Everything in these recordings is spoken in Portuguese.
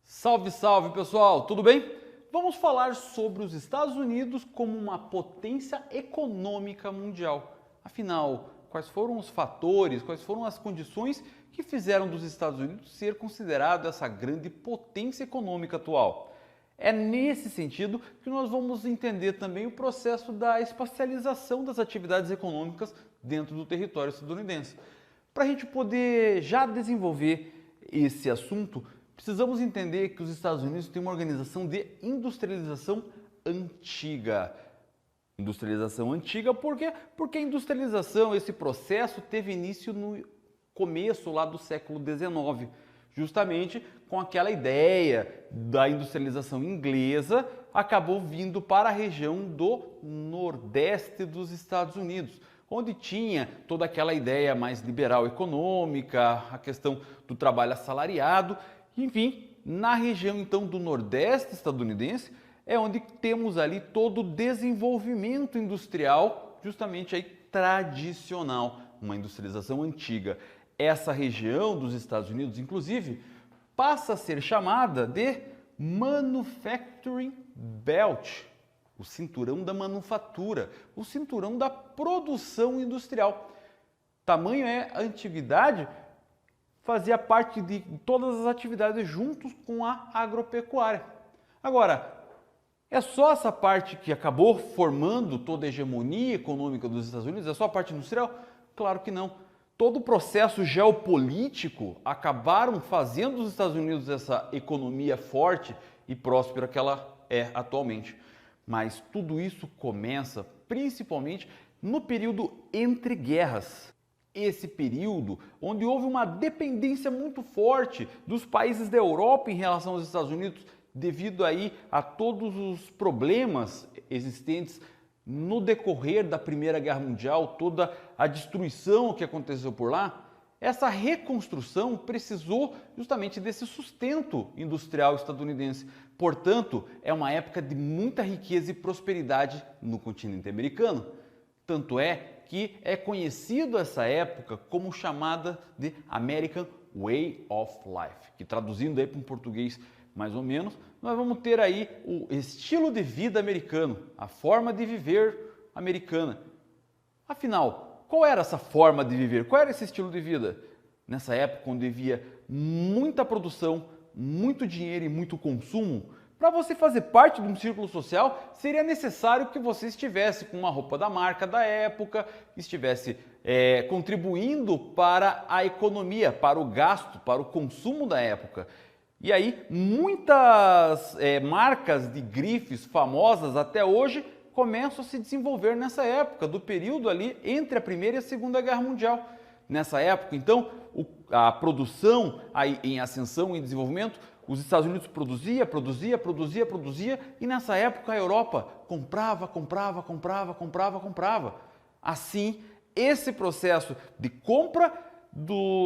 Salve, salve pessoal, tudo bem? Vamos falar sobre os Estados Unidos como uma potência econômica mundial. Afinal, quais foram os fatores, quais foram as condições que fizeram dos Estados Unidos ser considerado essa grande potência econômica atual? É nesse sentido que nós vamos entender também o processo da espacialização das atividades econômicas dentro do território estadunidense. Para a gente poder já desenvolver esse assunto, precisamos entender que os Estados Unidos têm uma organização de industrialização antiga. Industrialização antiga por quê? Porque a industrialização, esse processo, teve início no começo lá do século XIX, justamente com aquela ideia da industrialização inglesa, acabou vindo para a região do Nordeste dos Estados Unidos, onde tinha toda aquela ideia mais liberal econômica, a questão do trabalho assalariado. Enfim, na região então do Nordeste estadunidense é onde temos ali todo o desenvolvimento industrial, justamente aí tradicional, uma industrialização antiga. Essa região dos Estados Unidos, inclusive, passa a ser chamada de Manufacturing Belt, o cinturão da manufatura, o cinturão da produção industrial. Tamanho é a atividade, fazia parte de todas as atividades juntos com a agropecuária. Agora, é só essa parte que acabou formando toda a hegemonia econômica dos Estados Unidos? É só a parte industrial? Claro que não. Todo o processo geopolítico acabaram fazendo dos Estados Unidos essa economia forte e próspera que ela é atualmente. Mas tudo isso começa principalmente no período entre guerras. Esse período onde houve uma dependência muito forte dos países da Europa em relação aos Estados Unidos, devido aí a todos os problemas existentes no decorrer da Primeira Guerra Mundial, toda a destruição que aconteceu por lá. Essa reconstrução precisou justamente desse sustento industrial estadunidense. Portanto, é uma época de muita riqueza e prosperidade no continente americano. Tanto é que é conhecido essa época como chamada de American Way of Life, que traduzindo aí para um português mais ou menos, nós vamos ter aí o estilo de vida americano, a forma de viver americana. Afinal, qual era essa forma de viver? Qual era esse estilo de vida? Nessa época onde havia muita produção, muito dinheiro e muito consumo, para você fazer parte de um círculo social, seria necessário que você estivesse com uma roupa da marca da época, estivesse contribuindo para a economia, para o gasto, para o consumo da época. E aí, muitas marcas de grifes famosas até hoje começam a se desenvolver nessa época, do período ali entre a Primeira e a Segunda Guerra Mundial. Nessa época, então, a produção aí em ascensão e desenvolvimento, os Estados Unidos produzia, e nessa época a Europa comprava. Assim, esse processo de compra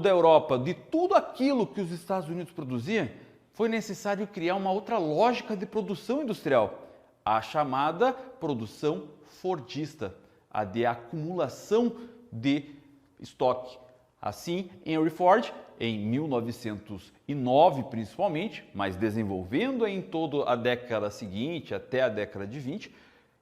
da Europa, de tudo aquilo que os Estados Unidos produziam, foi necessário criar uma outra lógica de produção industrial, a chamada produção fordista, a de acumulação de estoque. Assim, Henry Ford, em 1909 principalmente, mas desenvolvendo em toda a década seguinte, até a década de 20,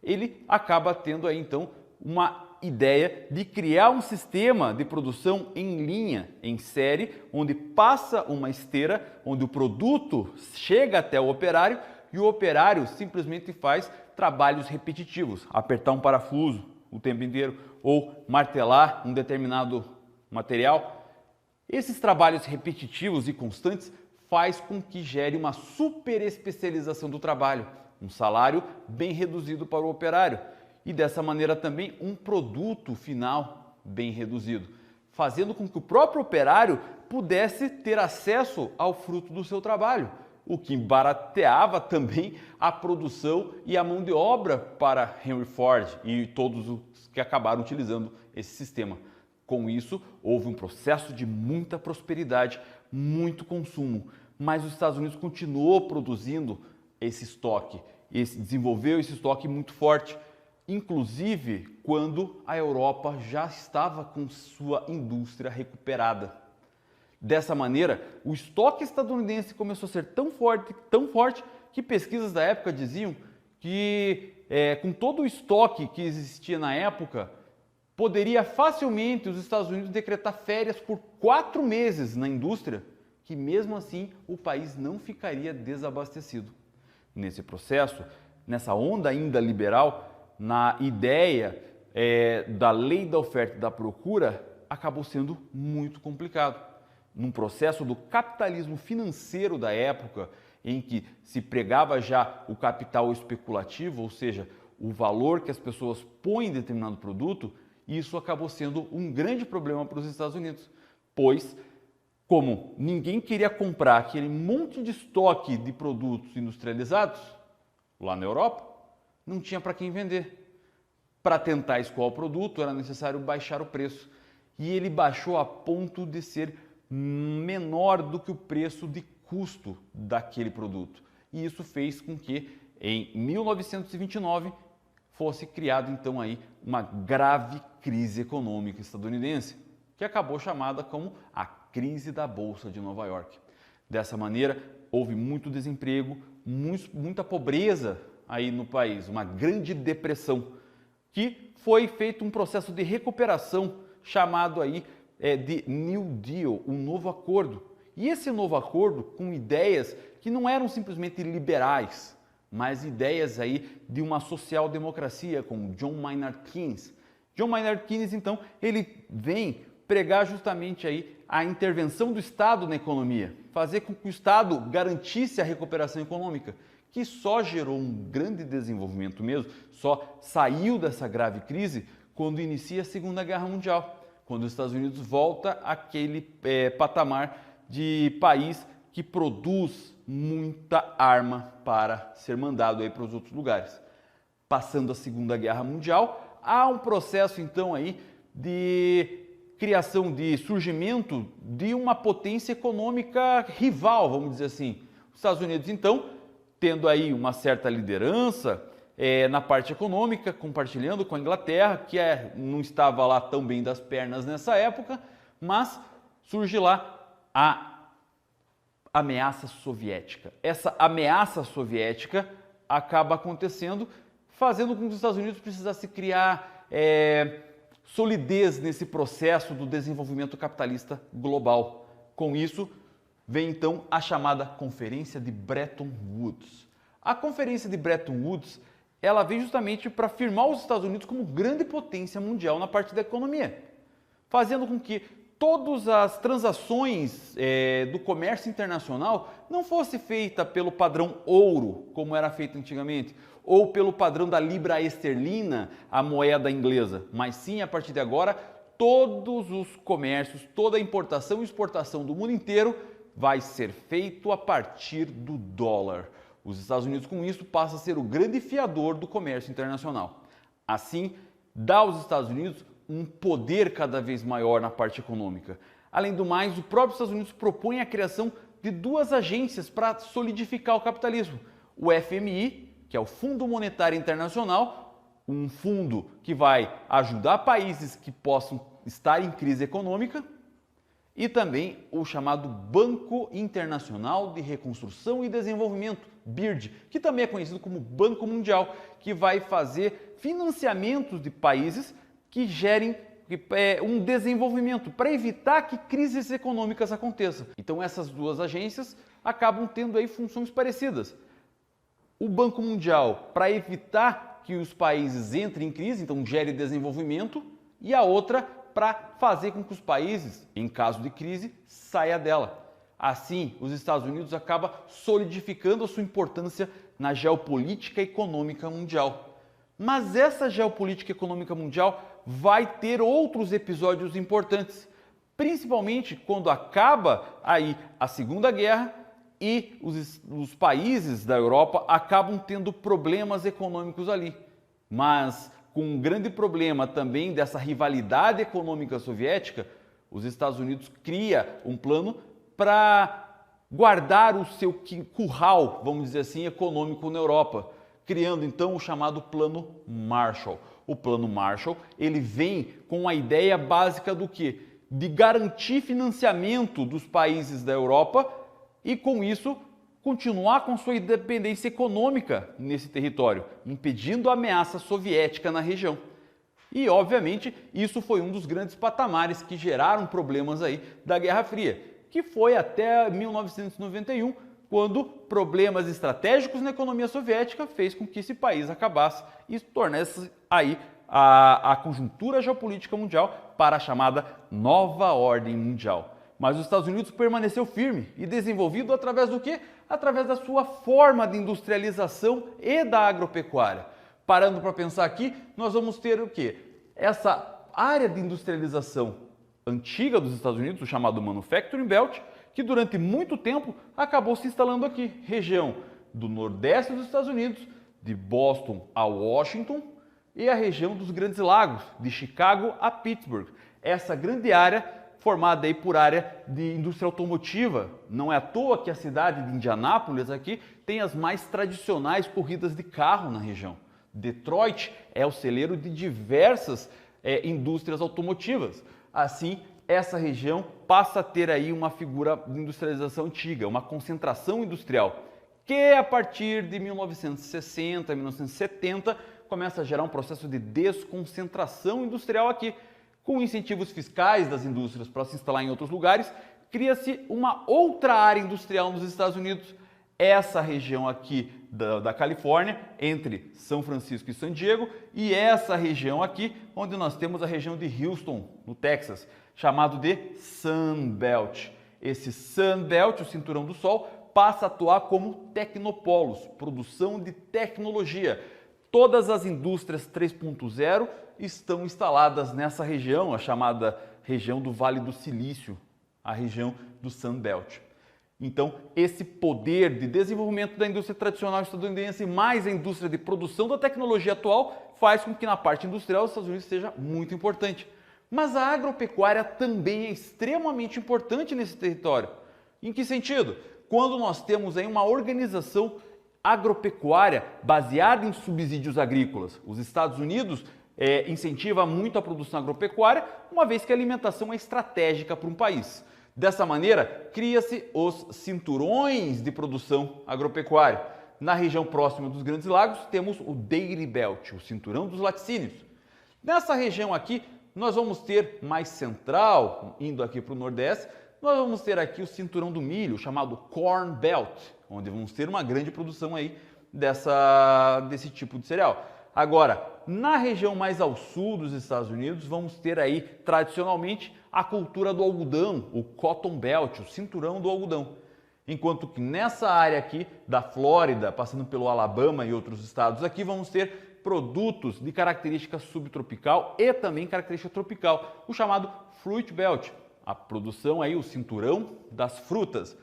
ele acaba tendo aí então uma ideia de criar um sistema de produção em linha, em série, onde passa uma esteira, onde o produto chega até o operário e o operário simplesmente faz trabalhos repetitivos, apertar um parafuso o tempo inteiro ou martelar um determinado material. Esses trabalhos repetitivos e constantes faz com que gere uma superespecialização do trabalho, um salário bem reduzido para o operário e dessa maneira também um produto final bem reduzido, fazendo com que o próprio operário pudesse ter acesso ao fruto do seu trabalho, o que barateava também a produção e a mão de obra para Henry Ford e todos os que acabaram utilizando esse sistema. Com isso, houve um processo de muita prosperidade muito consumo, mas os Estados Unidos continuou produzindo esse estoque, desenvolveu esse estoque muito forte, inclusive quando a Europa já estava com sua indústria recuperada. Dessa maneira, o estoque estadunidense começou a ser tão forte, que pesquisas da época diziam que com todo o estoque que existia na época, poderia facilmente os Estados Unidos decretar férias por 4 meses na indústria, que mesmo assim o país não ficaria desabastecido. Nesse processo, nessa onda ainda liberal, na ideia da lei da oferta e da procura, acabou sendo muito complicado. Num processo do capitalismo financeiro da época, em que se pregava já o capital especulativo, ou seja, o valor que as pessoas põem em determinado produto, isso acabou sendo um grande problema para os Estados Unidos, pois, como ninguém queria comprar aquele monte de estoque de produtos industrializados lá na Europa, não tinha para quem vender. Para tentar escoar o produto, era necessário baixar o preço. E ele baixou a ponto de ser menor do que o preço de custo daquele produto. E isso fez com que, em 1929, fosse criado então aí uma grave crise econômica estadunidense, que acabou chamada como a crise da Bolsa de Nova York. Dessa maneira, houve muito desemprego, muita pobreza aí no país, uma grande depressão, que foi feito um processo de recuperação chamado aí de New Deal, um novo acordo. E esse novo acordo com ideias que não eram simplesmente liberais, mas ideias aí de uma social-democracia, como John Maynard Keynes. John Maynard Keynes, então, ele vem pregar justamente aí a intervenção do Estado na economia, fazer com que o Estado garantisse a recuperação econômica, que só gerou um grande desenvolvimento mesmo, só saiu dessa grave crise quando inicia a Segunda Guerra Mundial, quando os Estados Unidos volta àquele patamar de país que produz muita arma para ser mandado aí para os outros lugares. Passando a Segunda Guerra Mundial, há um processo então aí de criação, de surgimento de uma potência econômica rival, vamos dizer assim. Os Estados Unidos então, tendo aí uma certa liderança na parte econômica, compartilhando com a Inglaterra, que não estava lá tão bem das pernas nessa época, mas surge lá a ameaça soviética. Essa ameaça soviética acaba acontecendo, fazendo com que os Estados Unidos precisassem criar solidez nesse processo do desenvolvimento capitalista global. Com isso, vem então a chamada Conferência de Bretton Woods. A Conferência de Bretton Woods, ela vem justamente para firmar os Estados Unidos como grande potência mundial na parte da economia, fazendo com que todas as transações do comércio internacional não fosse feita pelo padrão ouro, como era feito antigamente, ou pelo padrão da libra esterlina, a moeda inglesa, mas sim, a partir de agora, todos os comércios, toda a importação e exportação do mundo inteiro vai ser feito a partir do dólar. Os Estados Unidos, com isso, passa a ser o grande fiador do comércio internacional. Assim, dá aos Estados Unidos um poder cada vez maior na parte econômica. Além do mais, o próprio Estados Unidos propõe a criação de 2 agências para solidificar o capitalismo. O FMI, que é o Fundo Monetário Internacional, um fundo que vai ajudar países que possam estar em crise econômica, e também o chamado Banco Internacional de Reconstrução e Desenvolvimento, BIRD, que também é conhecido como Banco Mundial, que vai fazer financiamentos de países que gerem um desenvolvimento para evitar que crises econômicas aconteçam. Então essas 2 agências acabam tendo aí funções parecidas. O Banco Mundial para evitar que os países entrem em crise, então gere desenvolvimento, e a outra para fazer com que os países, em caso de crise, saia dela. Assim, os Estados Unidos acabam solidificando a sua importância na geopolítica econômica mundial. Mas essa geopolítica econômica mundial vai ter outros episódios importantes, principalmente quando acaba aí a Segunda Guerra e os países da Europa acabam tendo problemas econômicos ali. Mas com um grande problema também dessa rivalidade econômica soviética, os Estados Unidos cria um plano para guardar o seu curral, vamos dizer assim, econômico na Europa, criando então o chamado Plano Marshall. O Plano Marshall, ele vem com a ideia básica do quê? De garantir financiamento dos países da Europa e com isso continuar com sua independência econômica nesse território, impedindo a ameaça soviética na região. E, obviamente, isso foi um dos grandes patamares que geraram problemas aí da Guerra Fria, que foi até 1991, quando problemas estratégicos na economia soviética fez com que esse país acabasse e tornasse aí a conjuntura geopolítica mundial para a chamada Nova Ordem Mundial. Mas os Estados Unidos permaneceu firme e desenvolvido através do quê? Através da sua forma de industrialização e da agropecuária. Parando para pensar aqui, nós vamos ter o quê? Essa área de industrialização antiga dos Estados Unidos, o chamado Manufacturing Belt, que durante muito tempo acabou se instalando aqui, região do Nordeste dos Estados Unidos, de Boston a Washington, e a região dos Grandes Lagos, de Chicago a Pittsburgh. Essa grande área formada aí por área de indústria automotiva. Não é à toa que a cidade de Indianápolis aqui tem as mais tradicionais corridas de carro na região. Detroit é o celeiro de diversas indústrias automotivas. Assim, essa região passa a ter aí uma figura de industrialização antiga, uma concentração industrial, que a partir de 1960, 1970, começa a gerar um processo de desconcentração industrial aqui. Com incentivos fiscais das indústrias para se instalar em outros lugares, cria-se uma outra área industrial nos Estados Unidos. Essa região aqui da Califórnia, entre São Francisco e San Diego, e essa região aqui, onde nós temos a região de Houston, no Texas, chamado de Sun Belt. Esse Sun Belt, o Cinturão do Sol, passa a atuar como tecnopolos, produção de tecnologia. Todas as indústrias 3.0 estão instaladas nessa região, a chamada região do Vale do Silício, a região do Sun Belt. Então, esse poder de desenvolvimento da indústria tradicional estadunidense mais a indústria de produção da tecnologia atual faz com que na parte industrial os Estados Unidos seja muito importante. Mas a agropecuária também é extremamente importante nesse território. Em que sentido? Quando nós temos aí uma organização agropecuária baseada em subsídios agrícolas. Os Estados Unidos incentiva muito a produção agropecuária, uma vez que a alimentação é estratégica para um país. Dessa maneira, cria-se os cinturões de produção agropecuária. Na região próxima dos Grandes Lagos, temos o Dairy Belt, o cinturão dos laticínios. Nessa região aqui, nós vamos ter mais central, indo aqui para o Nordeste, nós vamos ter aqui o cinturão do milho, chamado Corn Belt, onde vamos ter uma grande produção aí desse tipo de cereal. Agora, na região mais ao sul dos Estados Unidos, vamos ter aí, tradicionalmente, a cultura do algodão, o Cotton Belt, o cinturão do algodão. Enquanto que nessa área aqui da Flórida, passando pelo Alabama e outros estados aqui, vamos ter produtos de característica subtropical e também característica tropical, o chamado Fruit Belt, a produção aí, o cinturão das frutas.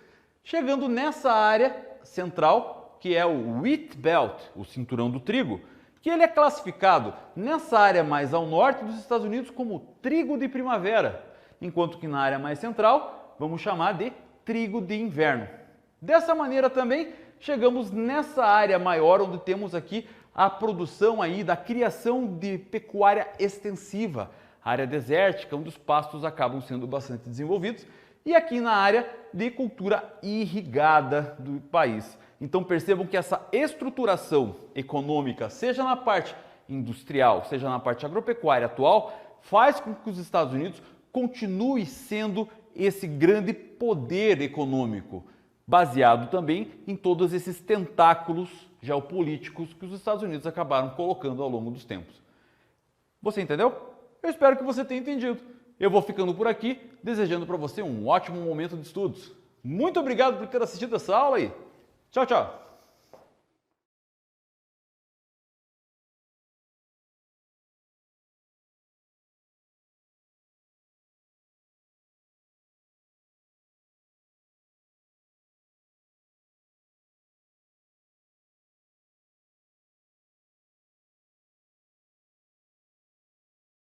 Chegando nessa área central, que é o Wheat Belt, o cinturão do trigo, que ele é classificado nessa área mais ao norte dos Estados Unidos como trigo de primavera, enquanto que na área mais central vamos chamar de trigo de inverno. Dessa maneira também chegamos nessa área maior onde temos aqui a produção aí da criação de pecuária extensiva, área desértica onde os pastos acabam sendo bastante desenvolvidos, e aqui na área de cultura irrigada do país. Então percebam que essa estruturação econômica, seja na parte industrial, seja na parte agropecuária atual, faz com que os Estados Unidos continue sendo esse grande poder econômico, baseado também em todos esses tentáculos geopolíticos que os Estados Unidos acabaram colocando ao longo dos tempos. Você entendeu? Eu espero que você tenha entendido. Eu vou ficando por aqui, desejando para você um ótimo momento de estudos. Muito obrigado por ter assistido essa aula aí. Tchau, tchau!